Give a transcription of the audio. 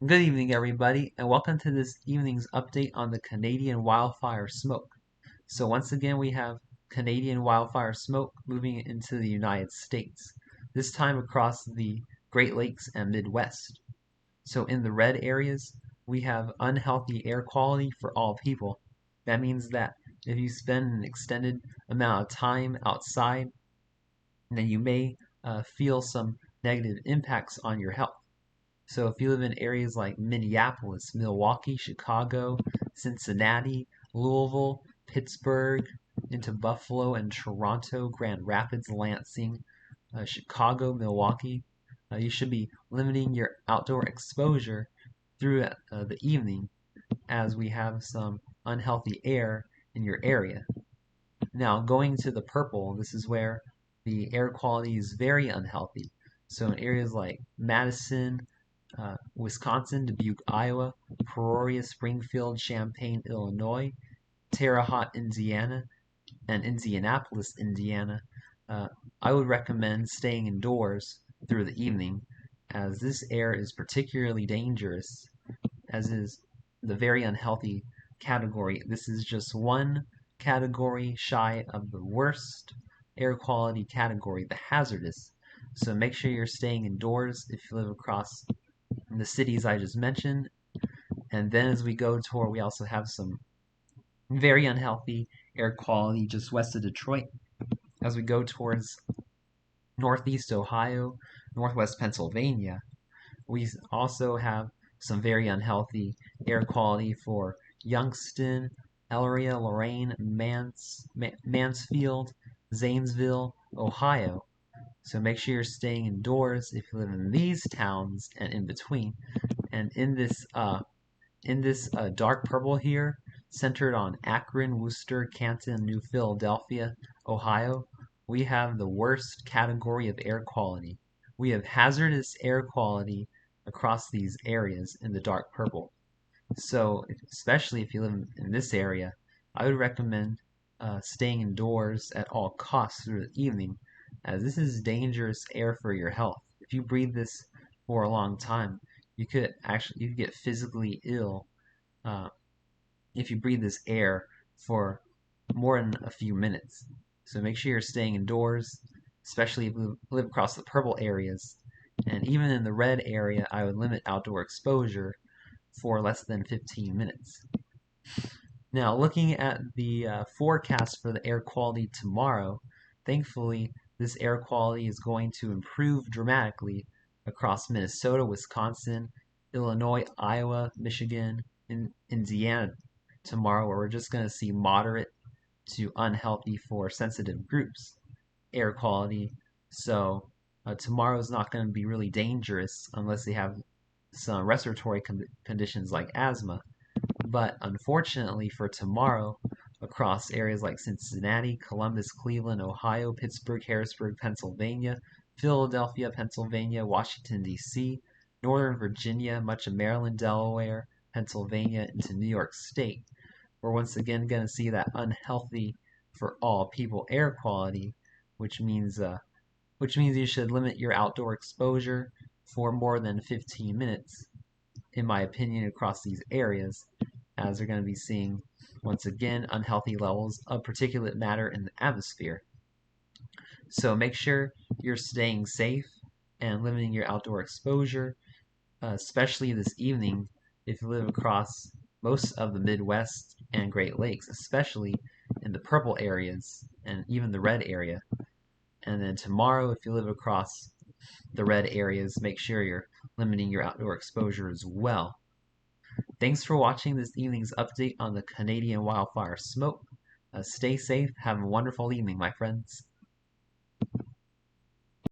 Good evening, everybody, and welcome to this evening's update on the Canadian Wildfire Smoke. So once again, we have Canadian Wildfire Smoke moving into the United States, this time across the Great Lakes and Midwest. So in the red areas, we have unhealthy air quality for all people. That means that if you spend an extended amount of time outside, then you may feel some negative impacts on your health. So if you live in areas like Minneapolis, Milwaukee, Chicago, Cincinnati, Louisville, Pittsburgh, into Buffalo and Toronto, Grand Rapids, Lansing, Chicago, Milwaukee, you should be limiting your outdoor exposure through the evening as we have some unhealthy air in your area. Now, going to the purple, this is where the air quality is very unhealthy. So in areas like Madison, Wisconsin, Dubuque, Iowa, Peoria, Springfield, Champaign, Illinois, Terre Haute, Indiana, and Indianapolis, Indiana, uh, I would recommend staying indoors through the evening, as this air is particularly dangerous, as is the very unhealthy category. This is just one category shy of the worst air quality category, the hazardous. So make sure you're staying indoors if you live across the cities I just mentioned. And then as we go toward, we also have some very unhealthy air quality just west of Detroit. As we go towards northeast Ohio, northwest Pennsylvania, we also have some very unhealthy air quality for Youngstown, Elyria, Lorain, Mansfield, Zanesville, Ohio. So make sure you're staying indoors if you live in these towns and in between. And in this dark purple here, centered on Akron, Worcester, Canton, New Philadelphia, Ohio, we have the worst category of air quality. We have hazardous air quality across these areas in the dark purple. So, especially if you live in this area, I would recommend staying indoors at all costs through the evening, as this is dangerous air for your health. If you breathe this for a long time, you could get physically ill uh, if you breathe this air for more than a few minutes. So make sure you're staying indoors, especially if you live across the purple areas. And even in the red area, I would limit outdoor exposure for less than 15 minutes. Now, looking at the forecast for the air quality tomorrow, thankfully, this air quality is going to improve dramatically across Minnesota, Wisconsin, Illinois, Iowa, Michigan, and Indiana tomorrow, where we're just going to see moderate to unhealthy for sensitive groups air quality. So tomorrow is not going to be really dangerous unless they have some respiratory conditions like asthma. But unfortunately for tomorrow, across areas like Cincinnati, Columbus, Cleveland, Ohio, Pittsburgh, Harrisburg, Pennsylvania, Philadelphia, Pennsylvania, Washington, D.C., Northern Virginia, much of Maryland, Delaware, Pennsylvania, into New York State, we're once again going to see that unhealthy for all people air quality, which means you should limit your outdoor exposure for more than 15 minutes, in my opinion, across these areas, as they're going to be seeing, once again, unhealthy levels of particulate matter in the atmosphere. So make sure you're staying safe and limiting your outdoor exposure, especially this evening if you live across most of the Midwest and Great Lakes, especially in the purple areas and even the red area. And then tomorrow, if you live across the red areas, make sure you're limiting your outdoor exposure as well. Thanks for watching this evening's update on the Canadian wildfire smoke. Stay safe. Have a wonderful evening, my friends.